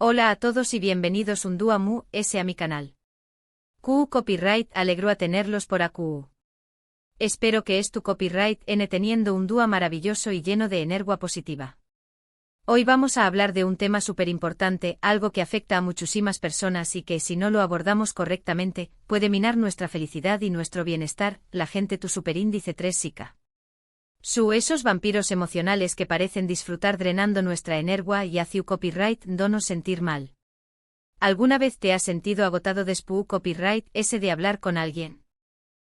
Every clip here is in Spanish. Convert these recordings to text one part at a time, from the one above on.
Hola a todos y bienvenidos un día más a mi canal. QU Copyright alegro a tenerlos por AQU. Espero que tu copyright teniendo un día maravilloso y lleno de energía positiva. Hoy vamos a hablar de un tema súper importante, algo que afecta a muchísimas personas y que si no lo abordamos correctamente, puede minar nuestra felicidad y nuestro bienestar, la gente tu superíndice 3 psica. Esos vampiros emocionales que parecen disfrutar drenando nuestra energía y hacia copyright donos sentir mal. ¿Alguna vez te has sentido agotado después copyright ese de hablar con alguien?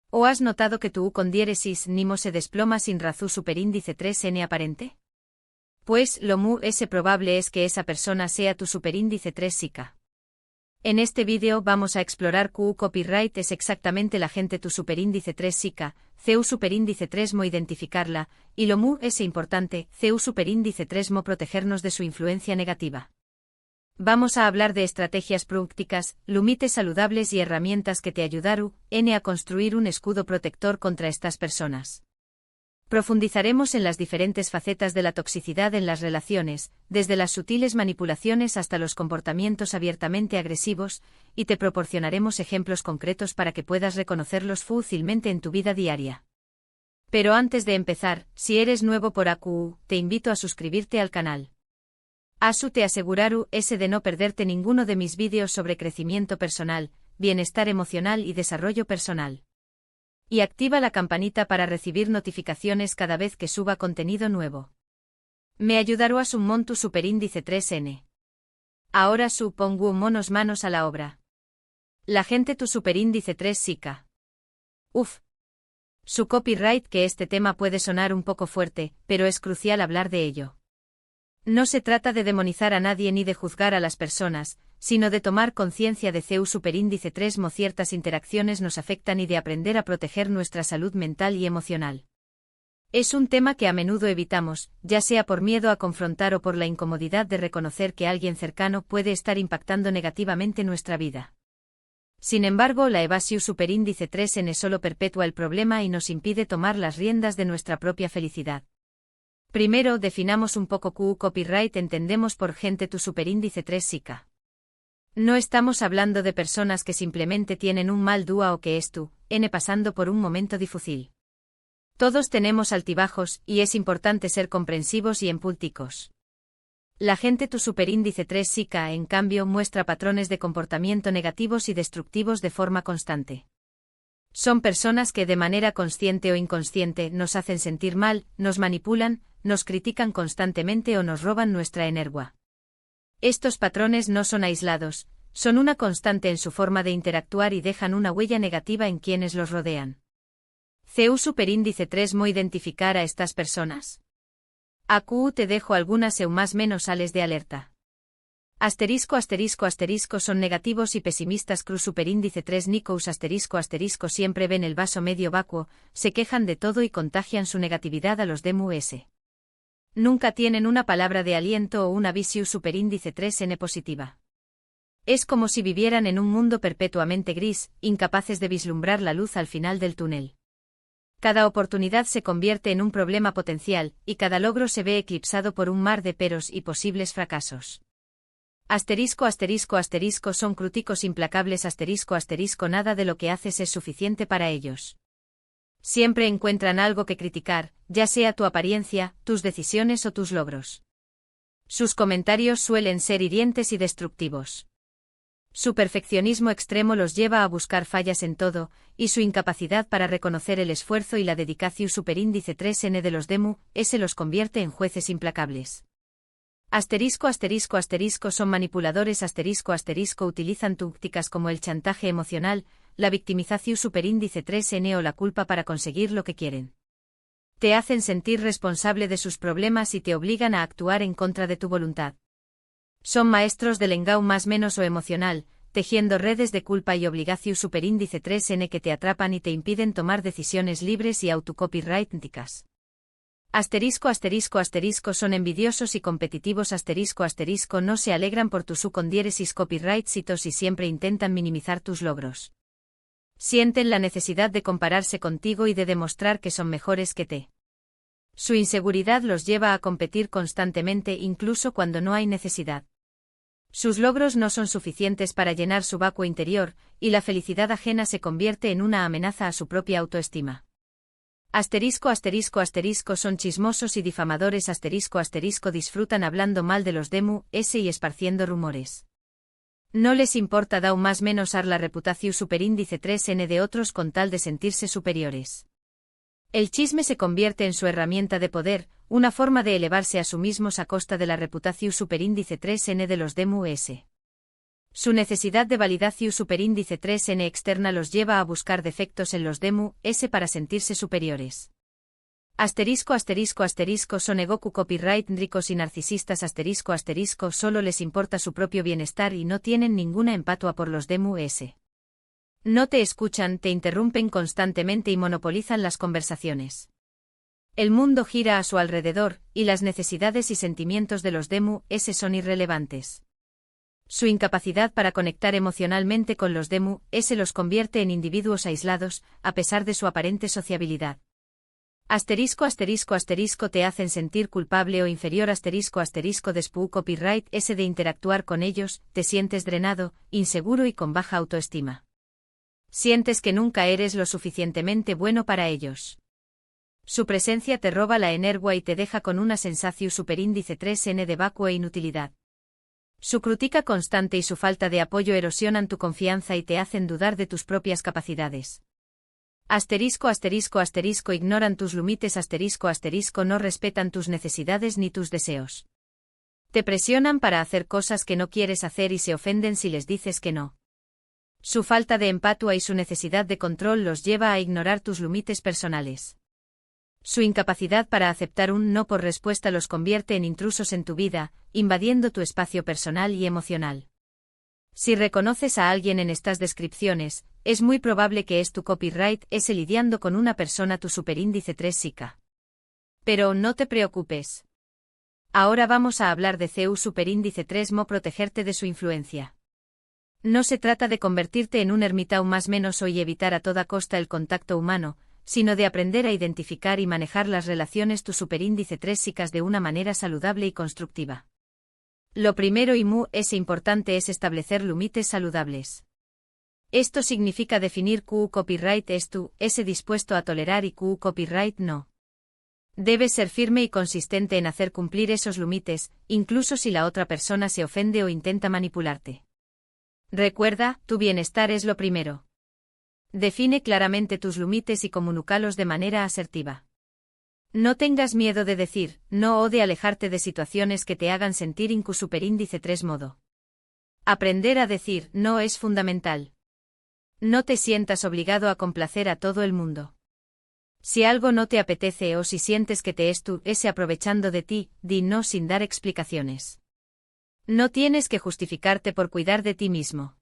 ¿O has notado que tu condiéresis nimo se desploma sin razón superíndice 3n aparente? Pues, lo probable es que esa persona sea tu superíndice 3 psica. En este vídeo vamos a explorar QU copyright es exactamente la gente tu superíndice 3 psica, CU superíndice 3 mo identificarla, y lo es importante, CU superíndice 3 mo protegernos de su influencia negativa. Vamos a hablar de estrategias prácticas, límites saludables y herramientas que te ayudaron a construir un escudo protector contra estas personas. Profundizaremos en las diferentes facetas de la toxicidad en las relaciones, desde las sutiles manipulaciones hasta los comportamientos abiertamente agresivos, y te proporcionaremos ejemplos concretos para que puedas reconocerlos fácilmente en tu vida diaria. Pero antes de empezar, si eres nuevo por AQU, te invito a suscribirte al canal. Te aseguraru de no perderte ninguno de mis vídeos sobre crecimiento personal, bienestar emocional y desarrollo personal. Y activa la campanita para recibir notificaciones cada vez que suba contenido nuevo. Me ayudará a sumar tu superíndice 3n. Ahora pongo monos manos a la obra. La gente tu superíndice 3 psica. Su copyright que este tema puede sonar un poco fuerte, pero es crucial hablar de ello. No se trata de demonizar a nadie ni de juzgar a las personas, sino de tomar conciencia de CU superíndice 3 mo ciertas interacciones nos afectan y de aprender a proteger nuestra salud mental y emocional. Es un tema que a menudo evitamos, ya sea por miedo a confrontar o por la incomodidad de reconocer que alguien cercano puede estar impactando negativamente nuestra vida. Sin embargo, la evasión superíndice 3n solo perpetúa el problema y nos impide tomar las riendas de nuestra propia felicidad. Primero, definamos un poco QU copyright entendemos por gente tu superíndice 3 psica. No estamos hablando de personas que simplemente tienen un mal día o que pasando por un momento difícil. Todos tenemos altibajos, y es importante ser comprensivos y empáticos. La gente tu superíndice 3 psica, en cambio, muestra patrones de comportamiento negativos y destructivos de forma constante. Son personas que de manera consciente o inconsciente nos hacen sentir mal, nos manipulan, nos critican constantemente o nos roban nuestra energía. Estos patrones no son aislados, son una constante en su forma de interactuar y dejan una huella negativa en quienes los rodean. CU superíndice 3 mo identificar a estas personas. AQU te dejo algunas más menos sales de alerta. Asterisco son negativos y pesimistas cruz superíndice 3 nicous asterisco siempre ven el vaso medio vacuo, se quejan de todo y contagian su negatividad a los DMUS. Nunca tienen una palabra de aliento o una visión superíndice 3n positiva. Es como si vivieran en un mundo perpetuamente gris, incapaces de vislumbrar la luz al final del túnel. Cada oportunidad se convierte en un problema potencial, y cada logro se ve eclipsado por un mar de peros y posibles fracasos. Asterisco son críticos implacables asterisco nada de lo que haces es suficiente para ellos. Siempre encuentran algo que criticar, ya sea tu apariencia, tus decisiones o tus logros. Sus comentarios suelen ser hirientes y destructivos. Su perfeccionismo extremo los lleva a buscar fallas en todo, y su incapacidad para reconocer el esfuerzo y la dedicación superíndice 3n de los DMU los convierte en jueces implacables. Asterisco son manipuladores asterisco utilizan tácticas como el chantaje emocional, la victimización superíndice 3n o la culpa para conseguir lo que quieren. Te hacen sentir responsable de sus problemas y te obligan a actuar en contra de tu voluntad. Son maestros del engau más menos o emocional, tejiendo redes de culpa y obligación superíndice 3n que te atrapan y te impiden tomar decisiones libres y autocopyrighticas. Asterisco son envidiosos y competitivos asterisco no se alegran por tu condiéresis copyright citos y siempre intentan minimizar tus logros. Sienten la necesidad de compararse contigo y de demostrar que son mejores que te. Su inseguridad los lleva a competir constantemente incluso cuando no hay necesidad. Sus logros no son suficientes para llenar su vacuo interior, y la felicidad ajena se convierte en una amenaza a su propia autoestima. Son chismosos y difamadores disfrutan hablando mal de los DEMU-S y esparciendo rumores. No les importa dar más menos ar la reputación superíndice 3N de otros con tal de sentirse superiores. El chisme se convierte en su herramienta de poder, una forma de elevarse a sí mismos a costa de la reputación superíndice 3N de los DEMU-S. Su necesidad de validación superíndice 3N externa los lleva a buscar defectos en los DEMU-S para sentirse superiores. Son egoku copyright ricos y narcisistas solo les importa su propio bienestar y no tienen ninguna empatia por los DEMU-S. No te escuchan, te interrumpen constantemente y monopolizan las conversaciones. El mundo gira a su alrededor, y las necesidades y sentimientos de los DEMU-S son irrelevantes. Su incapacidad para conectar emocionalmente con los DEMU-S los convierte en individuos aislados, a pesar de su aparente sociabilidad. Te hacen sentir culpable o inferior despu copyright S de interactuar con ellos, te sientes drenado, inseguro y con baja autoestima. Sientes que nunca eres lo suficientemente bueno para ellos. Su presencia te roba la energía y te deja con una sensación superíndice 3N de vacuo e inutilidad. Su crítica constante y su falta de apoyo erosionan tu confianza y te hacen dudar de tus propias capacidades. Ignoran tus límites no respetan tus necesidades ni tus deseos. Te presionan para hacer cosas que no quieres hacer y se ofenden si les dices que no. Su falta de empatia y su necesidad de control los lleva a ignorar tus límites personales. Su incapacidad para aceptar un no por respuesta los convierte en intrusos en tu vida, invadiendo tu espacio personal y emocional. Si reconoces a alguien en estas descripciones, es muy probable que es tu copyright S lidiando con una persona tu superíndice 3 psica. Pero no te preocupes. Ahora vamos a hablar de CU superíndice 3 mo protegerte de su influencia. No se trata de convertirte en un ermitaño más menos y evitar a toda costa el contacto humano, sino de aprender a identificar y manejar las relaciones tu superíndice 3 psicas de una manera saludable y constructiva. Lo primero y es importante es establecer límites saludables. Esto significa definir QU copyright es tú, ese dispuesto a tolerar y QU copyright no. Debes ser firme y consistente en hacer cumplir esos límites, incluso si la otra persona se ofende o intenta manipularte. Recuerda, tu bienestar es lo primero. Define claramente tus límites y comunícalos de manera asertiva. No tengas miedo de decir no o de alejarte de situaciones que te hagan sentir superíndice 3 modo. Aprender a decir no es fundamental. No te sientas obligado a complacer a todo el mundo. Si algo no te apetece o si sientes que te es aprovechando de ti, di no sin dar explicaciones. No tienes que justificarte por cuidar de ti mismo.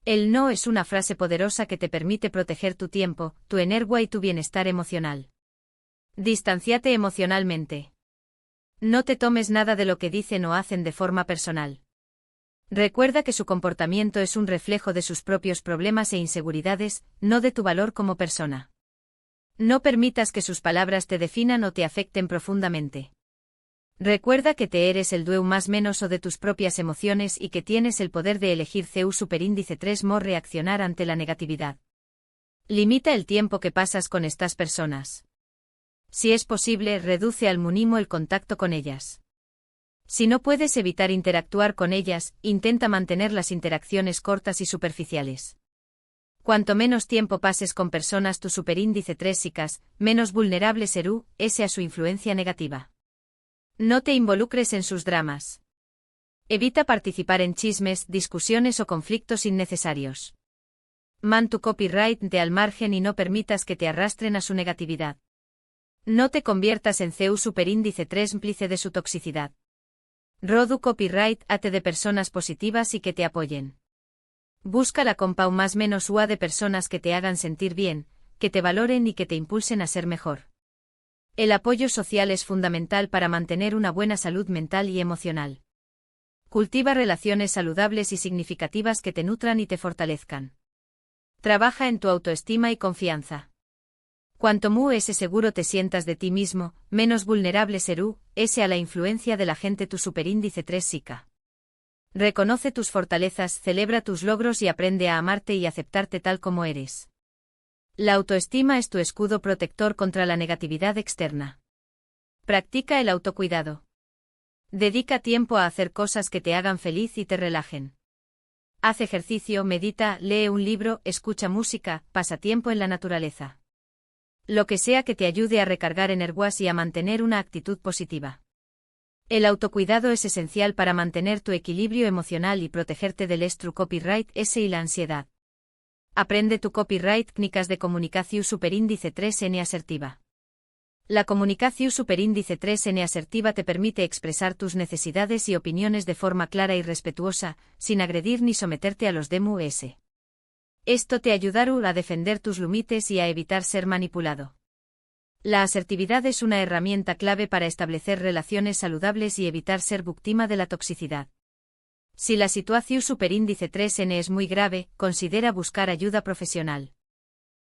El no es una frase poderosa que te permite proteger tu tiempo, tu energía y tu bienestar emocional. Distanciate emocionalmente. No te tomes nada de lo que dicen o hacen de forma personal. Recuerda que su comportamiento es un reflejo de sus propios problemas e inseguridades, no de tu valor como persona. No permitas que sus palabras te definan o te afecten profundamente. Recuerda que te eres el dueño más menos o de tus propias emociones y que tienes el poder de elegir CU superíndice 3 mo reaccionar ante la negatividad. Limita el tiempo que pasas con estas personas. Si es posible, reduce al mínimo el contacto con ellas. Si no puedes evitar interactuar con ellas, intenta mantener las interacciones cortas y superficiales. Cuanto menos tiempo pases con personas tu superíndice 3 psicas, menos vulnerable serás a su influencia negativa. No te involucres en sus dramas. Evita participar en chismes, discusiones o conflictos innecesarios. Man tu copyright de al margen y no permitas que te arrastren a su negatividad. No te conviertas en CU superíndice 3 cómplice de su toxicidad. Rodu copyright ate de personas positivas y que te apoyen. Busca la compa más menos UA de personas que te hagan sentir bien, que te valoren y que te impulsen a ser mejor. El apoyo social es fundamental para mantener una buena salud mental y emocional. Cultiva relaciones saludables y significativas que te nutran y te fortalezcan. Trabaja en tu autoestima y confianza. Cuanto más seguro te sientas de ti mismo, menos vulnerable serás a la influencia de la gente tu superíndice 3 psica. Reconoce tus fortalezas, celebra tus logros y aprende a amarte y aceptarte tal como eres. La autoestima es tu escudo protector contra la negatividad externa. Practica el autocuidado. Dedica tiempo a hacer cosas que te hagan feliz y te relajen. Haz ejercicio, medita, lee un libro, escucha música, pasa tiempo en la naturaleza. Lo que sea que te ayude a recargar energías y a mantener una actitud positiva. El autocuidado es esencial para mantener tu equilibrio emocional y protegerte del estrés, copyright S y la ansiedad. Aprende tu copyright técnicas de comunicación superíndice 3N asertiva. La comunicación superíndice 3N asertiva te permite expresar tus necesidades y opiniones de forma clara y respetuosa, sin agredir ni someterte a los demás. Esto te ayudará a defender tus límites y a evitar ser manipulado. La asertividad es una herramienta clave para establecer relaciones saludables y evitar ser víctima de la toxicidad. Si la situación superíndice 3N es muy grave, considera buscar ayuda profesional.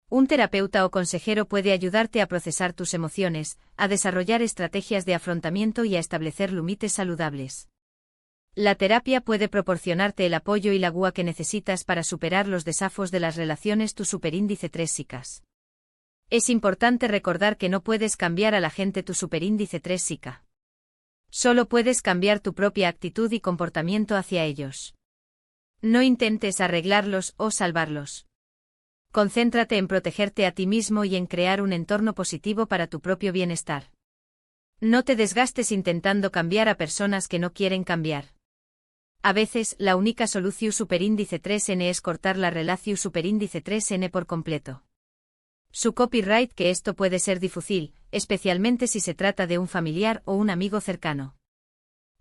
Un terapeuta o consejero puede ayudarte a procesar tus emociones, a desarrollar estrategias de afrontamiento y a establecer límites saludables. La terapia puede proporcionarte el apoyo y la guía que necesitas para superar los desafíos de las relaciones tu superíndice 3-sicas. Es importante recordar que no puedes cambiar a la gente tu superíndice 3-sica. Solo puedes cambiar tu propia actitud y comportamiento hacia ellos. No intentes arreglarlos o salvarlos. Concéntrate en protegerte a ti mismo y en crear un entorno positivo para tu propio bienestar. No te desgastes intentando cambiar a personas que no quieren cambiar. A veces, la única solución superíndice 3N es cortar la relación superíndice 3N por completo. Su copyright que esto puede ser difícil, especialmente si se trata de un familiar o un amigo cercano.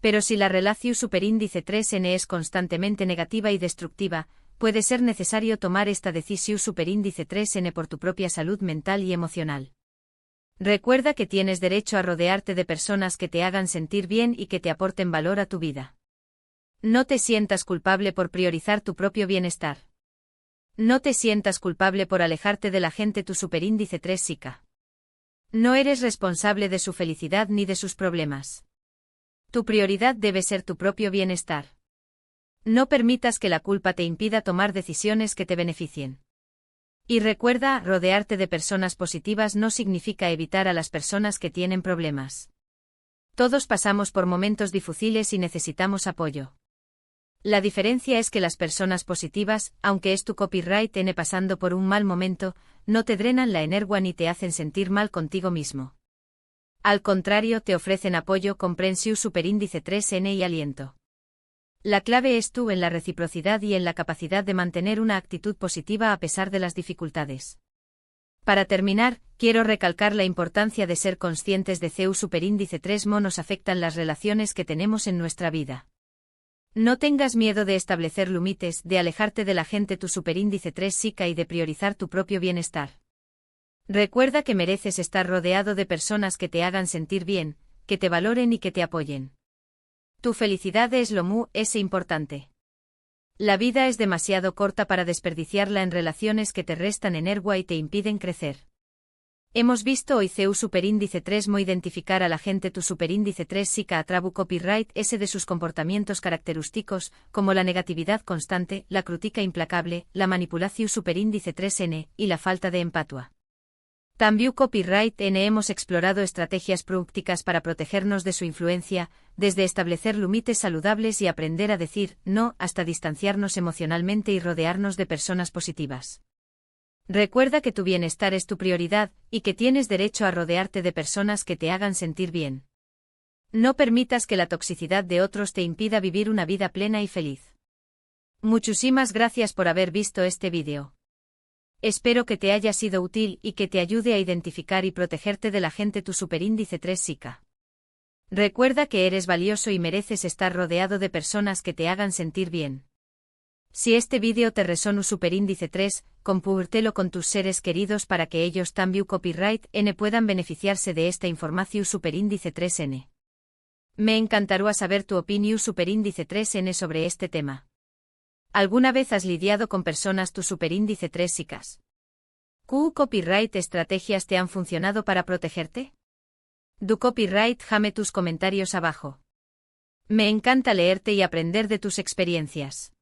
Pero si la relación superíndice 3N es constantemente negativa y destructiva, puede ser necesario tomar esta decisión superíndice 3N por tu propia salud mental y emocional. Recuerda que tienes derecho a rodearte de personas que te hagan sentir bien y que te aporten valor a tu vida. No te sientas culpable por priorizar tu propio bienestar. No te sientas culpable por alejarte de la gente tu superíndice 3-sica. No eres responsable de su felicidad ni de sus problemas. Tu prioridad debe ser tu propio bienestar. No permitas que la culpa te impida tomar decisiones que te beneficien. Y recuerda, rodearte de personas positivas no significa evitar a las personas que tienen problemas. Todos pasamos por momentos difíciles y necesitamos apoyo. La diferencia es que las personas positivas, aunque es tu copyright N pasando por un mal momento, no te drenan la energía ni te hacen sentir mal contigo mismo. Al contrario, te ofrecen apoyo, comprensión superíndice 3N y aliento. La clave es tú en la reciprocidad y en la capacidad de mantener una actitud positiva a pesar de las dificultades. Para terminar, quiero recalcar la importancia de ser conscientes de CEU superíndice 3 nos afectan las relaciones que tenemos en nuestra vida. No tengas miedo de establecer límites, de alejarte de la gente tu superíndice 3-sica y de priorizar tu propio bienestar. Recuerda que mereces estar rodeado de personas que te hagan sentir bien, que te valoren y que te apoyen. Tu felicidad es lo más importante. La vida es demasiado corta para desperdiciarla en relaciones que te restan energía y te impiden crecer. Hemos visto hoy CEU superíndice 3 identificar a la gente tu superíndice 3-sica atrabu copyright S de sus comportamientos característicos, como la negatividad constante, la crítica implacable, la manipulación superíndice 3N, y la falta de empatia. También copyright N hemos explorado estrategias prácticas para protegernos de su influencia, desde establecer límites saludables y aprender a decir no hasta distanciarnos emocionalmente y rodearnos de personas positivas. Recuerda que tu bienestar es tu prioridad, y que tienes derecho a rodearte de personas que te hagan sentir bien. No permitas que la toxicidad de otros te impida vivir una vida plena y feliz. Muchísimas gracias por haber visto este vídeo. Espero que te haya sido útil y que te ayude a identificar y protegerte de la gente tu superíndice 3-sica. Recuerda que eres valioso y mereces estar rodeado de personas que te hagan sentir bien. Si este vídeo te resonó superíndice 3, compártelo con tus seres queridos para que ellos también copyright N puedan beneficiarse de esta información superíndice 3N. Me encantaría saber tu opinión superíndice 3N sobre este tema. ¿Alguna vez has lidiado con personas tu superíndice 3-sicas? ¿Qué copyright estrategias te han funcionado para protegerte? Du copyright jame tus comentarios abajo. Me encanta leerte y aprender de tus experiencias.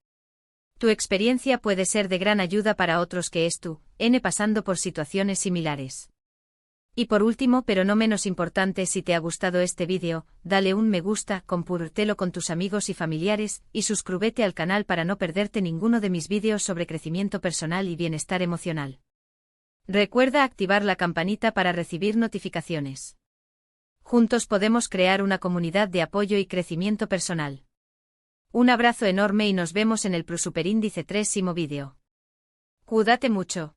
Tu experiencia puede ser de gran ayuda para otros que pasando por situaciones similares. Y por último, pero no menos importante, si te ha gustado este vídeo, dale un me gusta, compártelo con tus amigos y familiares, y suscríbete al canal para no perderte ninguno de mis vídeos sobre crecimiento personal y bienestar emocional. Recuerda activar la campanita para recibir notificaciones. Juntos podemos crear una comunidad de apoyo y crecimiento personal. Un abrazo enorme y nos vemos en el Superíndice 3 vídeo. Cuídate mucho.